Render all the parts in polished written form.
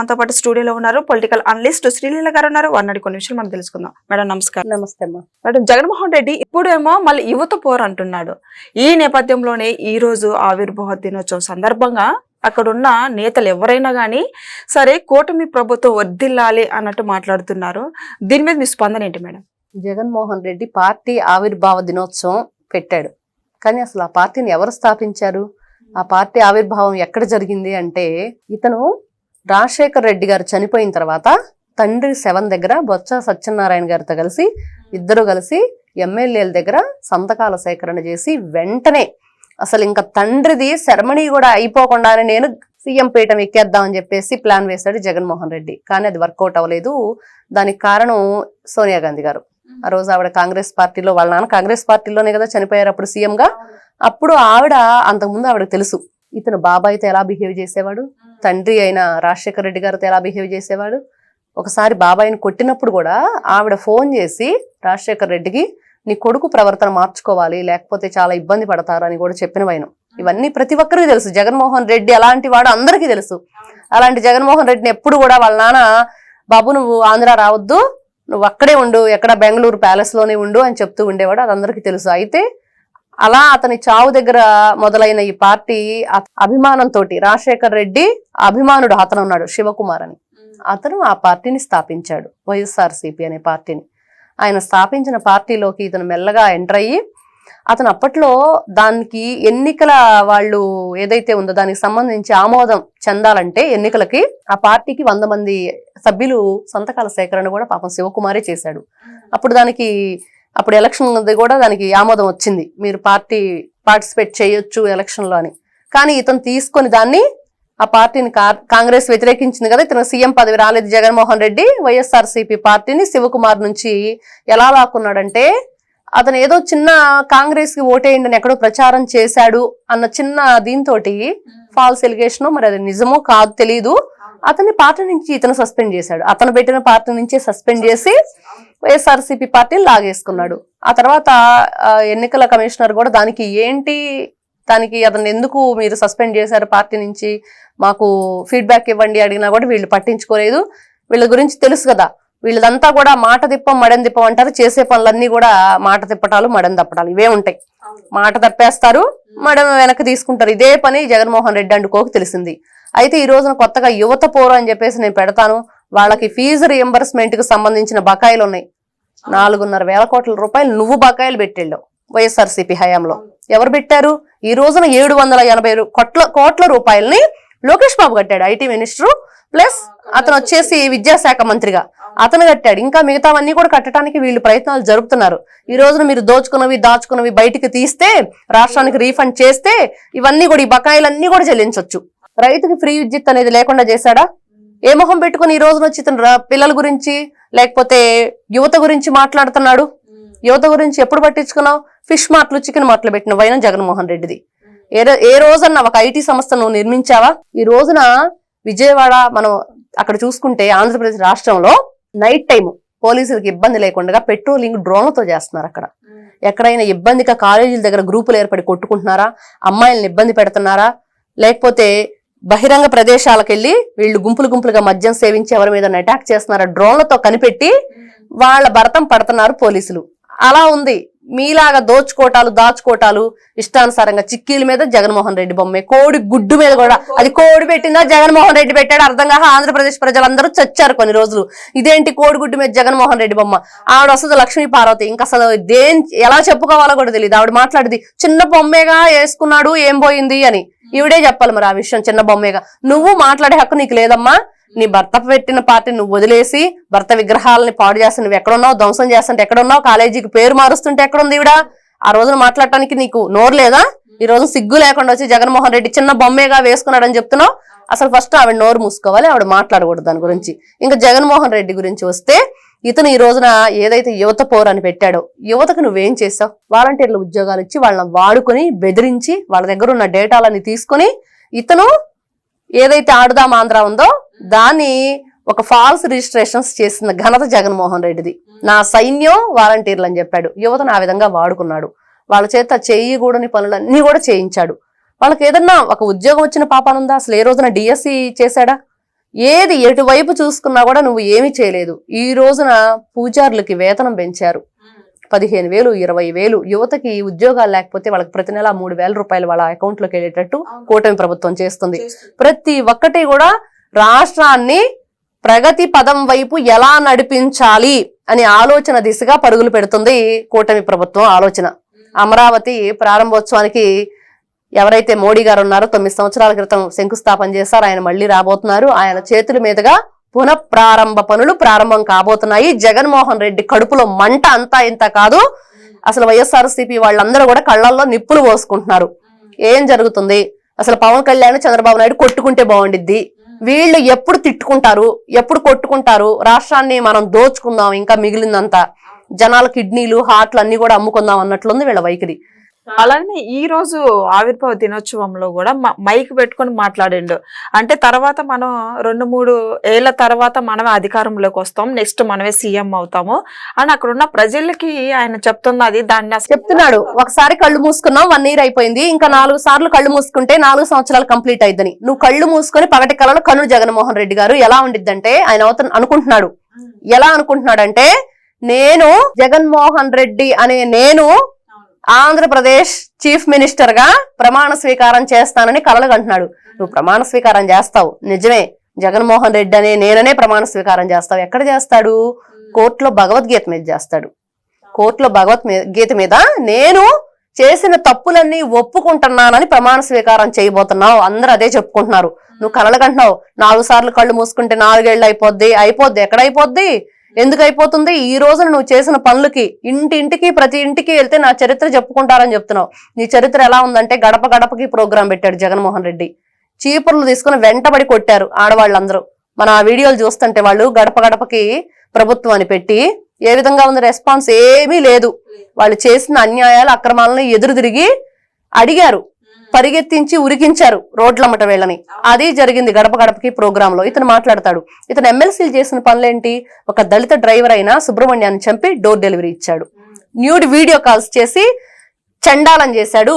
మనతో పాటు స్టూడియోలో ఉన్నారు పొలిటికల్ అనలిస్ట్ శ్రీలీల గారు ఉన్నారు. వారిని కొన్ని విషయాలు మనం తెలుసుకుందాం. మేడం నమస్కారం. నమస్తే అమ్మా. మేడం, జగన్మోహన్ రెడ్డి ఇప్పుడేమో మళ్ళీ యువత పోరు అంటున్నాడు. ఈ నేపథ్యంలోనే ఈ రోజు ఆవిర్భావ దినోత్సవం సందర్భంగా అక్కడున్న నేతలు ఎవరైనా కానీ సరే కూటమి ప్రభుత్వం వర్ధిల్లాలి అన్నట్టు మాట్లాడుతున్నారు. దీని మీద మీ స్పందన ఏంటి మేడం? జగన్మోహన్ రెడ్డి పార్టీ ఆవిర్భావ దినోత్సవం పెట్టాడు, కానీ అసలు ఆ పార్టీని ఎవరు స్థాపించారు? ఆ పార్టీ ఆవిర్భావం ఎక్కడ జరిగింది అంటే, ఇతను రాజశేఖర్ రెడ్డి గారు చనిపోయిన తర్వాత తండ్రి శవం దగ్గర బొత్స సత్యనారాయణ గారితో కలిసి ఇద్దరు కలిసి ఎమ్మెల్యేల దగ్గర సంతకాల సేకరణ చేసి వెంటనే అసలు ఇంకా తండ్రిది సెరమనీ కూడా అయిపోకుండానే నేను సీఎం పీఠం ఎక్కేద్దామని చెప్పేసి ప్లాన్ వేశాడు జగన్మోహన్ రెడ్డి. కానీ అది వర్కౌట్ అవ్వలేదు. దానికి కారణం సోనియా గాంధీ గారు. ఆ రోజు ఆవిడ కాంగ్రెస్ పార్టీలో, వాళ్ళ నాన్న కాంగ్రెస్ పార్టీలోనే కదా చనిపోయారు అప్పుడు సీఎంగా. అప్పుడు ఆవిడ అంతకుముందు ఆవిడకి తెలుసు ఇతను బాబాయ్తో ఎలా బిహేవ్ చేసేవాడు, తండ్రి అయిన రాజశేఖర రెడ్డి గారితో ఎలా బిహేవ్ చేసేవాడు. ఒకసారి బాబాయిని కొట్టినప్పుడు కూడా ఆవిడ ఫోన్ చేసి రాజశేఖర రెడ్డికి నీ కొడుకు ప్రవర్తన మార్చుకోవాలి, లేకపోతే చాలా ఇబ్బంది పడతారు అని కూడా చెప్పిన వైనం. ఇవన్నీ ప్రతి ఒక్కరికి తెలుసు. జగన్మోహన్ రెడ్డి అలాంటి వాడు అందరికీ తెలుసు. అలాంటి జగన్మోహన్ రెడ్డిని ఎప్పుడు కూడా వాళ్ళ నాన్న, బాబు నువ్వు ఆంధ్ర రావద్దు, నువ్వు అక్కడే ఉండు, ఎక్కడ బెంగళూరు ప్యాలెస్ లోనే ఉండు అని చెప్తూ ఉండేవాడు. అది అందరికీ తెలుసు. అయితే అలా అతని చావు దగ్గర మొదలైన ఈ పార్టీ అభిమానంతో, రాజశేఖర్ రెడ్డి అభిమానుడు అతను ఉన్నాడు శివకుమార్ అని, అతను ఆ పార్టీని స్థాపించాడు, వైఎస్ఆర్సీపీ అనే పార్టీని. ఆయన స్థాపించిన పార్టీలోకి ఇతను మెల్లగా ఎంటర్ అయ్యి, అతను అప్పట్లో దానికి ఎన్నికల వాళ్ళు ఏదైతే ఉందో దానికి సంబంధించి ఆమోదం చెందాలంటే ఎన్నికలకి ఆ పార్టీకి 100 మంది సభ్యులు సంతకాల సేకరణ కూడా పాపం శివకుమారే చేశాడు. అప్పుడు ఎలక్షన్ కూడా దానికి ఆమోదం వచ్చింది, మీరు పార్టిసిపేట్ చేయొచ్చు ఎలక్షన్లో అని. కానీ ఇతను తీసుకొని దాన్ని, ఆ పార్టీని కాంగ్రెస్ వ్యతిరేకించింది కదా, ఇతను సీఎం పదవి రాలేదు జగన్మోహన్ రెడ్డి, వైఎస్ఆర్సీపీ పార్టీని శివకుమార్ నుంచి ఎలా లాక్కున్నాడంటే, అతను ఏదో చిన్న కాంగ్రెస్ కి ఓటేయండి అని ఎక్కడో ప్రచారం చేశాడు అన్న చిన్న దీంతో ఫాల్స్ ఎలిగేషన్, మరి అది నిజమో కాదు తెలీదు, అతన్ని పార్టీ నుంచి ఇతను సస్పెండ్ చేశాడు. అతను పెట్టిన పార్టీ నుంచే సస్పెండ్ చేసి వైఎస్ఆర్సీపీ పార్టీని లాగేసుకున్నాడు. ఆ తర్వాత ఎన్నికల కమిషనర్ కూడా దానికి అతను ఎందుకు మీరు సస్పెండ్ చేశారు పార్టీ నుంచి, మాకు ఫీడ్బ్యాక్ ఇవ్వండి అడిగినా కూడా వీళ్ళు పట్టించుకోలేదు. వీళ్ళ గురించి తెలుసు కదా, వీళ్ళదంతా కూడా మాట తిప్పం మడని తిప్పం అంటారు. చేసే పనులన్నీ కూడా మాట తిప్పటాలు మడని తప్పటాలు ఇవే ఉంటాయి. మాట తప్పేస్తారు, మడం వెనక్కి తీసుకుంటారు. ఇదే పని జగన్మోహన్ రెడ్డి అండుకోకు తెలిసింది. అయితే ఈ రోజున కొత్తగా యువత పోరు అని చెప్పేసి నేను పెడతాను, వాళ్ళకి ఫీజు రియంబర్స్మెంట్ కి సంబంధించిన బకాయిలు ఉన్నాయి. 4,500 కోట్ల రూపాయలు నువ్వు బకాయిలు పెట్టేళ్ళావు వైఎస్ఆర్సీపీ హయాంలో. ఎవరు పెట్టారు? ఈ రోజున 780 కోట్ల రూపాయలని లోకేష్ బాబు కట్టాడు, ఐటీ మినిస్టర్, ప్లస్ అతను వచ్చేసి విద్యాశాఖ మంత్రిగా అతను కట్టాడు. ఇంకా మిగతావన్నీ కూడా కట్టడానికి వీళ్ళు ప్రయత్నాలు జరుపుతున్నారు. ఈ రోజున మీరు దాచుకున్నవి బయటికి తీస్తే, రాష్ట్రానికి రీఫండ్ చేస్తే, ఇవన్నీ కూడా ఈ బకాయిలన్నీ కూడా చెల్లించవచ్చు. రైతుకి ఫ్రీ విద్యుత్ అనేది లేకుండా చేశాడా? ఏ మొహం పెట్టుకుని ఈ రోజున వచ్చి పిల్లల గురించి లేకపోతే యువత గురించి మాట్లాడుతున్నాడు? యువత గురించి ఎప్పుడు పట్టించుకున్నావు? ఫిష్ మార్ట్లు, చికెన్ మార్ట్లు పెట్టిన వైనం జగన్మోహన్ రెడ్డిది. ఏ రోజన్నా ఒక ఐటీ సంస్థ నువ్వు నిర్మించావా? ఈ రోజున విజయవాడ మనం అక్కడ చూసుకుంటే ఆంధ్రప్రదేశ్ రాష్ట్రంలో నైట్ టైం పోలీసులకు ఇబ్బంది లేకుండా పెట్రోలింగ్ డ్రోన్లతో చేస్తున్నారు. అక్కడ ఎక్కడైనా ఇబ్బందిగా కాలేజీల దగ్గర గ్రూపులు ఏర్పడి కొట్టుకుంటున్నారా? అమ్మాయిలను ఇబ్బంది పెడుతున్నారా? లేకపోతే బహిరంగ ప్రదేశాలకు వెళ్ళి వీళ్ళు గుంపులుగా మద్యం సేవించి ఎవరి మీద అటాక్ చేస్తున్నారా? డ్రోన్లతో కనిపెట్టి వాళ్ళ భరతం పడుతున్నారు పోలీసులు. అలా ఉంది. మీలాగా దాచుకోటాలు ఇష్టానుసారంగా చిక్కీల మీద జగన్మోహన్ రెడ్డి బొమ్మే, కోడి గుడ్డు మీద కూడా, అది కోడి పెట్టిందా జగన్మోహన్ రెడ్డి పెట్టాడు అర్థం కాక ఆంధ్రప్రదేశ్ ప్రజలందరూ చచ్చారు కొన్ని రోజులు. ఇదేంటి కోడిగుడ్డు మీద జగన్మోహన్ రెడ్డి బొమ్మ? ఆవిడ వస్తుంది లక్ష్మీ పార్వతి, ఇంకా అసలు ఎలా చెప్పుకోవాలో కూడా తెలియదు. ఆవిడ మాట్లాడింది చిన్న బొమ్మేగా వేసుకున్నాడు, ఏం పోయింది అని. ఈవిడే చెప్పాలి మరి ఆ విషయం. చిన్న బొమ్మేగా నువ్వు మాట్లాడే హక్కు నీకు లేదమ్మా. నీ భర్త పెట్టిన పార్టీ నువ్వు వదిలేసి భర్త విగ్రహాలని పాడు చేస్తా నువ్వు ఎక్కడున్నావు, ధ్వంసం చేస్తుంటే ఎక్కడున్నావు, కాలేజీకి పేరు మారుస్తుంటే ఎక్కడుంది ఈవిడ? ఆ రోజున మాట్లాడటానికి నీకు నోరు లేదా? ఈ రోజు సిగ్గు లేకుండా వచ్చి జగన్మోహన్ రెడ్డి చిన్న బొమ్మేగా వేసుకున్నాడని చెప్తున్నావు. అసలు ఫస్ట్ ఆవిడ నోరు మూసుకోవాలి, ఆవిడ మాట్లాడకూడదు దాని గురించి. ఇంకా జగన్మోహన్ రెడ్డి గురించి వస్తే, ఇతను ఈ రోజున ఏదైతే యువత పోరు అని పెట్టాడో, యువతకు నువ్వేం చేస్తావు? వాలంటీర్ల ఉద్యోగాలు ఇచ్చి వాళ్ళని వాడుకొని బెదిరించి వాళ్ళ దగ్గర ఉన్న డేటాలని తీసుకొని ఇతను ఏదైతే ఆడుదాం ఆంధ్ర ఉందో దాన్ని ఒక ఫాల్స్ రిజిస్ట్రేషన్స్ చేసిన ఘనత జగన్మోహన్ రెడ్డిది. నా సైన్యం వాలంటీర్లు అని చెప్పాడు. యువతను ఆ విధంగా వాడుకున్నాడు. వాళ్ళ చేత చేయకూడని పనులన్నీ కూడా చేయించాడు. వాళ్ళకి ఏదన్నా ఒక ఉద్యోగం వచ్చిన పాపానుందా? అసలు ఏ రోజున డిఎస్సి చేశాడా? ఏది ఎటువైపు చూసుకున్నా కూడా నువ్వు ఏమీ చేయలేదు. ఈ రోజున పూజారులకి వేతనం పెంచారు 15,000, 20,000. యువతకి ఉద్యోగాలు లేకపోతే వాళ్ళకి ప్రతి నెల 3,000 రూపాయలు వాళ్ళ అకౌంట్ లోకి వెళ్ళేటట్టు కూటమి ప్రభుత్వం చేస్తుంది. ప్రతి ఒక్కటి కూడా రాష్ట్రాన్ని ప్రగతి పదం వైపు ఎలా నడిపించాలి అనే ఆలోచన దిశగా పరుగులు పెడుతుంది కూటమి ప్రభుత్వం ఆలోచన. అమరావతి ప్రారంభోత్సవానికి ఎవరైతే మోడీ గారు ఉన్నారో 9 సంవత్సరాల క్రితం శంకుస్థాపన చేశారు, ఆయన మళ్ళీ రాబోతున్నారు. ఆయన చేతుల మీదుగా పునఃప్రారంభ పనులు ప్రారంభం కాబోతున్నాయి. జగన్మోహన్ రెడ్డి కడుపులో మంట అంతా ఇంత కాదు, అసలు వైఎస్ఆర్సీపీ వాళ్ళందరూ కూడా కళ్ళల్లో నిప్పులు పోసుకుంటున్నారు. ఏం జరుగుతుంది అసలు? పవన్ కళ్యాణ్, చంద్రబాబు నాయుడు కొట్టుకుంటే బాగుండిద్ది, వీళ్ళు ఎప్పుడు తిట్టుకుంటారు, ఎప్పుడు కొట్టుకుంటారు, రాష్ట్రాన్ని మనం దోచుకుందాం, ఇంకా మిగిలిందంతా జనాల కిడ్నీలు, హార్ట్లు అన్ని కూడా అమ్ముకుందాం అన్నట్లుంది వీళ్ళ వైఖరి. అలానే ఈ రోజు ఆవిర్భావ దినోత్సవంలో కూడా మైక్ పెట్టుకొని మాట్లాడిండు. అంటే తర్వాత మనం 2-3 ఏళ్ల తర్వాత మనమే అధికారంలోకి వస్తాం, నెక్స్ట్ మనమే సీఎం అవుతాము అని అక్కడ ఉన్న ప్రజలకి ఆయన చెప్తున్నది. దాన్ని చెప్తున్నాడు, ఒకసారి కళ్ళు మూసుకున్నాం 1 year అయిపోయింది, ఇంకా 4 సార్లు కళ్ళు మూసుకుంటే 4 సంవత్సరాలు కంప్లీట్ అయిద్దని. నువ్వు కళ్ళు మూసుకొని పగటి కళలో కను జగన్మోహన్ రెడ్డి గారు ఎలా ఉండిద్దంటే ఆయన అనుకుంటున్నాడు. ఎలా అనుకుంటున్నాడంటే, నేను జగన్మోహన్ రెడ్డి అనే నేను ఆంధ్రప్రదేశ్ చీఫ్ మినిస్టర్ గా ప్రమాణ స్వీకారం చేస్తానని కలలు కంటున్నాడు. నువ్వు ప్రమాణ స్వీకారం చేస్తావు నిజమే, జగన్మోహన్ రెడ్డి అనే నేననే ప్రమాణ స్వీకారం చేస్తావు. ఎక్కడ చేస్తాడు? కోర్టులో భగవద్గీత మీద చేస్తాడు. కోర్టులో భగవద్గీత మీద నేను చేసిన తప్పులన్నీ ఒప్పుకుంటున్నానని ప్రమాణ స్వీకారం చేయబోతున్నావు. అందరూ అదే చెప్పుకుంటున్నారు. నువ్వు కలలు కంటున్నావు 4 సార్లు కళ్ళు మూసుకుంటే 4 ఏళ్ళు అయిపోద్ది. ఎక్కడైపోద్ది? ఎందుకు అయిపోతుంది? ఈ రోజున నువ్వు చేసిన పనులకి ఇంటింటికి ప్రతి ఇంటికి వెళ్తే నా చరిత్ర చెప్పుకుంటారని చెప్తున్నావు. నీ చరిత్ర ఎలా ఉందంటే, గడప గడపకి ప్రోగ్రాం పెట్టాడు జగన్మోహన్ రెడ్డి. చీపుర్లు తీసుకుని వెంటబడి కొట్టారు ఆడవాళ్ళందరూ. మన ఆ వీడియోలు చూస్తుంటే వాళ్ళు గడప గడపకి ప్రభుత్వం అని పెట్టి ఏ విధంగా ఉంది రెస్పాన్స్? ఏమీ లేదు. వాళ్ళు చేసిన అన్యాయాలు, అక్రమాలను ఎదురు తిరిగి అడిగారు, పరిగెత్తించి ఉరికించారు రోడ్లమ్మట వీళ్ళని. అది జరిగింది గడప గడపకి ప్రోగ్రామ్ లో. ఇతను మాట్లాడతాడు, ఇతను ఎమ్మెల్సీలు చేసిన పనులేంటి? ఒక దళిత డ్రైవర్ అయిన సుబ్రహ్మణ్యాన్ని చంపి డోర్ డెలివరీ ఇచ్చాడు. న్యూడ్ వీడియో కాల్స్ చేసి చండాలం చేశాడు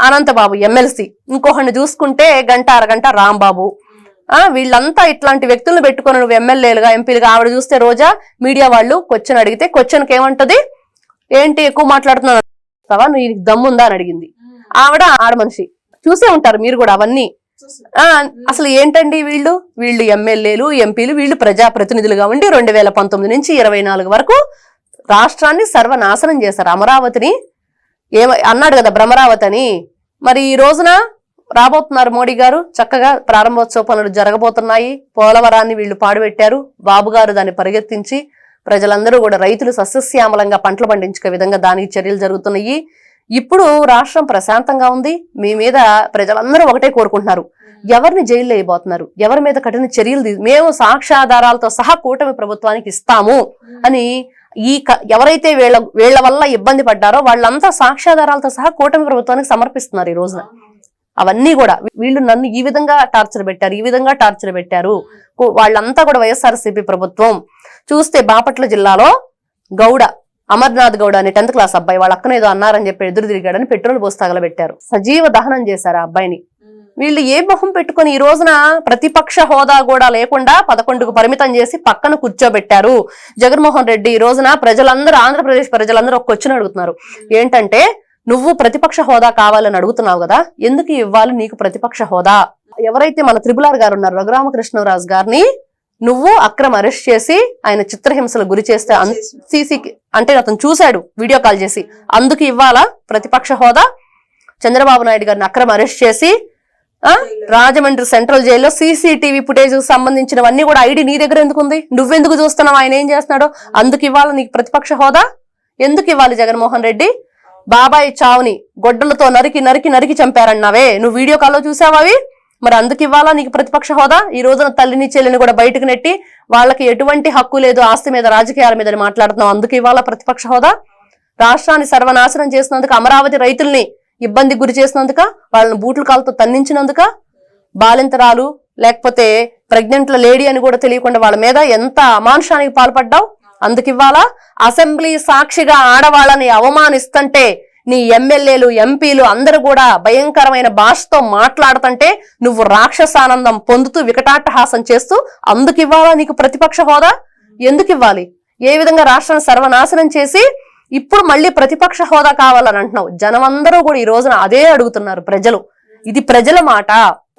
అనంతబాబు ఎమ్మెల్సీ. ఇంకొకరిని చూసుకుంటే గంట అరగంట రాంబాబు. వీళ్ళంతా ఇట్లాంటి వ్యక్తులను పెట్టుకుని నువ్వు ఎమ్మెల్యేలుగా, ఎంపీలుగా. ఆవిడ చూస్తే రోజా మీడియా వాళ్ళు క్వశ్చన్ అడిగితే క్వశ్చన్కి ఏమంటది? ఏంటి ఎక్కువ మాట్లాడుతున్నావు, నీకు దమ్ముందా అని అడిగింది. ఆడ మనిషి చూసే ఉంటారు మీరు కూడా అవన్నీ. అసలు ఏంటండి వీళ్ళు ఎమ్మెల్యేలు, ఎంపీలు, వీళ్ళు ప్రజాప్రతినిధులుగా ఉండి 2019 నుంచి 24 వరకు రాష్ట్రాన్ని సర్వనాశనం చేశారు. అమరావతిని అన్నాడు కదా భ్రమరావతి అని. మరి ఈ రోజున రాబోతున్నారు మోడీ గారు, చక్కగా ప్రారంభోత్సవ పనులు జరగబోతున్నాయి. పోలవరాన్ని వీళ్ళు పాడుపెట్టారు, బాబు గారు దాన్ని పరిగెత్తించి ప్రజలందరూ కూడా రైతులు సస్యశ్యామలంగా పంటలు పండించుకునే విధంగా దానికి చర్యలు జరుగుతున్నాయి. ఇప్పుడు రాష్ట్రం ప్రశాంతంగా ఉంది. మీ మీద ప్రజలందరూ ఒకటే కోరుకుంటున్నారు, ఎవరిని జైల్లో వేయబోతున్నారు, ఎవరి మీద కఠిన చర్యలు మేము సాక్ష్యాధారాలతో సహా కూటమి ప్రభుత్వానికి ఇస్తాము అని ఎవరైతే వీళ్ళ వల్ల ఇబ్బంది పడ్డారో వాళ్ళంతా సాక్ష్యాధారాలతో సహా కూటమి ప్రభుత్వానికి సమర్పిస్తున్నారు ఈ రోజున. అవన్నీ కూడా వీళ్ళు నన్ను ఈ విధంగా టార్చర్ పెట్టారు, ఈ విధంగా టార్చర్ పెట్టారు. వాళ్ళంతా కూడా వైఎస్ఆర్సీపీ ప్రభుత్వం. చూస్తే బాపట్ల జిల్లాలో గౌడ అమర్నాథ్ గౌడ అనే 10th క్లాస్ అబ్బాయి వాళ్ళ అక్కన ఏదో అన్నారని చెప్పి ఎదురు తిరిగాడని పెట్రోల్ పోసి తగలబెట్టారు, సజీవ దహనం చేశారు ఆ అబ్బాయిని. వీళ్ళు ఏ మొహం పెట్టుకుని ఈ రోజున ప్రతిపక్ష హోదా కూడా లేకుండా 11కు పరిమితం చేసి పక్కన కూర్చోబెట్టారు జగన్మోహన్ రెడ్డి. ఈ రోజున ప్రజలందరూ, ఆంధ్రప్రదేశ్ ప్రజలందరూ ఒక క్వశ్చన్ అడుగుతున్నారు, ఏంటంటే నువ్వు ప్రతిపక్ష హోదా కావాలని అడుగుతున్నావు కదా, ఎందుకు ఇవ్వాలి నీకు ప్రతిపక్ష హోదా? ఎవరైతే మన త్రిపులార్ గారు ఉన్నారు, రఘురామకృష్ణరాజు గారిని నువ్వు అక్రమ అరెస్ట్ చేసి ఆయన చిత్రహింసలు గురి చేస్తే సీసీకి అంటే అతను చూశాడు వీడియో కాల్ చేసి, అందుకు ఇవ్వాలా ప్రతిపక్ష హోదా? చంద్రబాబు నాయుడు గారిని అక్రమ అరెస్ట్ చేసి రాజమండ్రి సెంట్రల్ జైల్లో సీసీటీవీ ఫుటేజ్ సంబంధించినవన్నీ కూడా ఐడి నీ దగ్గర ఎందుకు ఉంది? నువ్వెందుకు చూస్తున్నావు ఆయన ఏం చేస్తున్నాడో? అందుకు ఇవ్వాలి నీకు ప్రతిపక్ష హోదా? ఎందుకు ఇవ్వాలి జగన్మోహన్ రెడ్డి? బాబాయ్ చావుని గొడ్డలతో నరికి నరికి నరికి చంపారన్నావే, నువ్వు వీడియో కాల్లో చూసావా అవి? మరి అందుకు ఇవ్వాలా నీకు ప్రతిపక్ష హోదా? ఈ రోజున తల్లిని చెల్లిని కూడా బయటకు నెట్టి వాళ్ళకి ఎటువంటి హక్కు లేదు ఆస్తి మీద, రాజకీయాల మీద మాట్లాడుతున్నావు, అందుకు ఇవ్వాలా ప్రతిపక్ష హోదా? రాష్ట్రాన్ని సర్వనాశనం చేసినందుకు, అమరావతి రైతుల్ని ఇబ్బంది గురి చేసినందుక, వాళ్ళని బూట్ల కాలతో తన్నించినందుక, బాలింతరాలు లేకపోతే ప్రెగ్నెంట్ల లేడీ అని కూడా తెలియకుండా వాళ్ళ మీద ఎంత అమానుషానికి పాల్పడ్డావు, అందుకు ఇవ్వాలా? అసెంబ్లీ సాక్షిగా ఆడవాళ్ళని అవమానిస్తుంటే నీ ఎమ్మెల్యేలు ఎంపీలు అందరూ కూడా భయంకరమైన భాషతో మాట్లాడుతుంటే నువ్వు రాక్షసానందం పొందుతూ వికటాట్టహాసం చేస్తూ అందుకు ఇవ్వాలా నీకు ప్రతిపక్ష హోదా? ఎందుకు ఇవ్వాలి? ఏ విధంగా రాష్ట్రాన్ని సర్వనాశనం చేసి ఇప్పుడు మళ్ళీ ప్రతిపక్ష హోదా కావాలని అంటున్నావు. జనం అందరూ కూడా ఈ రోజున అదే అడుగుతున్నారు. ప్రజలు, ఇది ప్రజల మాట,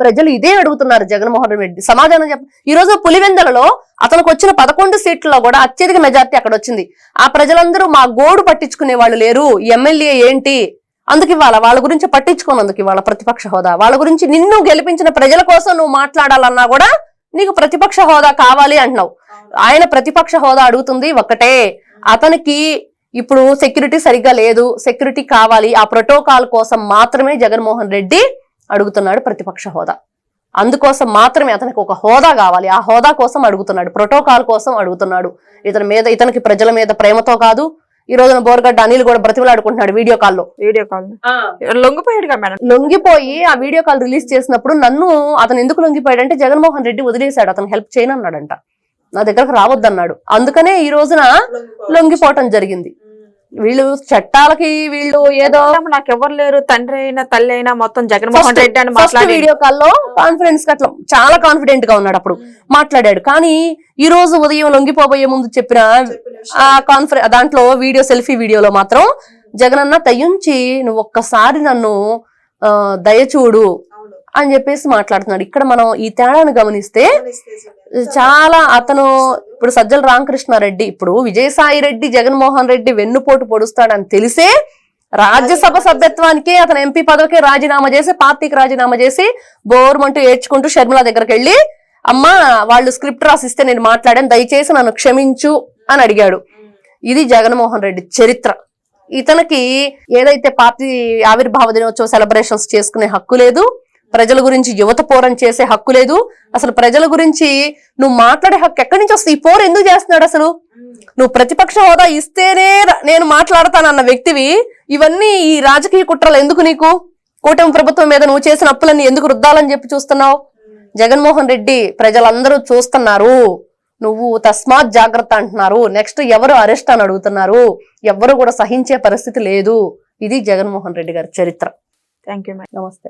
ప్రజలు ఇదే అడుగుతున్నారు. జగన్మోహన్ రెడ్డి సమాధానం ఈ రోజు పులివెందులలో అతనికి వచ్చిన 11 సీట్లలో కూడా అత్యధిక మెజార్టీ అక్కడ వచ్చింది. ఆ ప్రజలందరూ మా గోడు పట్టించుకునే వాళ్ళు లేరు, ఎమ్మెల్యే ఏంటి అందుకు ఇవ్వాలా, వాళ్ళ గురించి పట్టించుకోనందుకు ఇవాళ ప్రతిపక్ష హోదా. వాళ్ళ గురించి నిన్ను గెలిపించిన ప్రజల కోసం నువ్వు మాట్లాడాలన్నా కూడా నీకు ప్రతిపక్ష హోదా కావాలి అంటున్నావు. ఆయన ప్రతిపక్ష హోదా అడుగుతుంది ఒక్కటే, అతనికి ఇప్పుడు సెక్యూరిటీ సరిగ్గా లేదు, సెక్యూరిటీ కావాలి. ఆ ప్రోటోకాల్ కోసం మాత్రమే జగన్మోహన్ రెడ్డి అడుగుతున్నాడు ప్రతిపక్ష హోదా. అందుకోసం మాత్రమే అతనికి ఒక హోదా కావాలి. ఆ హోదా కోసం అడుగుతున్నాడు, ప్రోటోకాల్ కోసం అడుగుతున్నాడు. ఇతనికి ప్రజల మీద ప్రేమతో కాదు. ఈ రోజున బోర్గడ్డ అనిల్ కూడా బ్రతిమలాడుకుంటున్నాడు వీడియో కాల్ లొంగిపోయాడుగా మేడం. లొంగిపోయి ఆ వీడియో కాల్ రిలీజ్ చేసినప్పుడు నన్ను అతను ఎందుకు లొంగిపోయాడంటే జగన్మోహన్ రెడ్డి వదిలేశాడు, అతను హెల్ప్ చేయనన్నాడంట, నా దగ్గరకు రావద్దన్నాడు. అందుకనే ఈ రోజున లొంగిపోవటం జరిగింది. వీళ్ళు చట్టాలకి వీళ్ళు ఏదో నాకు ఎవరు లేరు, తండ్రి అయినా తల్లి అయినా మొత్తం జగన్మోహన్ రెడ్డి అని మాట్లాడి వీడియో కాల్లో కాన్ఫిడెన్స్ అట్లా చాలా కాన్ఫిడెంట్ గా ఉన్నాడు, అప్పుడు మాట్లాడాడు. కానీ ఈ రోజు ఉదయం లొంగిపోబోయే ముందు చెప్పిన ఆ దాంట్లో వీడియో సెల్ఫీ వీడియోలో మాత్రం జగనన్న దయించి నువ్వు ఒక్కసారి నన్ను దయచూడు అని చెప్పేసి మాట్లాడుతున్నాడు. ఇక్కడ మనం ఈ తేడాను గమనిస్తే చాలా అతను ఇప్పుడు సజ్జల రామకృష్ణారెడ్డి, ఇప్పుడు విజయసాయి రెడ్డి జగన్మోహన్ రెడ్డి వెన్నుపోటు పొడుస్తాడని తెలిసే రాజ్యసభ సభ్యత్వానికి అతను ఎంపీ పదవికి రాజీనామా చేసి పార్టీకి రాజీనామా చేసి బోర్మంటూ ఏడ్చుకుంటూ షర్మిల దగ్గరికి వెళ్ళి అమ్మా వాళ్ళు స్క్రిప్ట్ రాసిస్తే నేను మాట్లాడాను, దయచేసి నన్ను క్షమించు అని అడిగాడు. ఇది జగన్మోహన్ రెడ్డి చరిత్ర. ఇతనికి ఏదైతే పార్టీ ఆవిర్భావ దినోత్సవ సెలబ్రేషన్స్ చేసుకునే హక్కు లేదు, ప్రజల గురించి యువత పోరం చేసే హక్కు లేదు, అసలు ప్రజల గురించి నువ్వు మాట్లాడే హక్కు ఎక్కడి నుంచి వస్తుంది? ఈ పోరు ఎందుకు చేస్తున్నాడు? అసలు నువ్వు ప్రతిపక్ష హోదా ఇస్తేనే నేను మాట్లాడతానన్న వ్యక్తివి, ఇవన్నీ ఈ రాజకీయ కుట్రలు ఎందుకు నీకు? కూటమి ప్రభుత్వం మీద నువ్వు చేసిన అప్పులన్నీ ఎందుకు రుద్దాలని చెప్పి చూస్తున్నావు? జగన్మోహన్ రెడ్డి ప్రజలందరూ చూస్తున్నారు, నువ్వు తస్మాత్ జాగ్రత్త అంటున్నారు. నెక్స్ట్ ఎవరు అరెస్ట్ అని అడుగుతున్నారు, ఎవరు కూడా సహించే పరిస్థితి లేదు. ఇది జగన్మోహన్ రెడ్డి గారి చరిత్ర. Thank you. నమస్తే.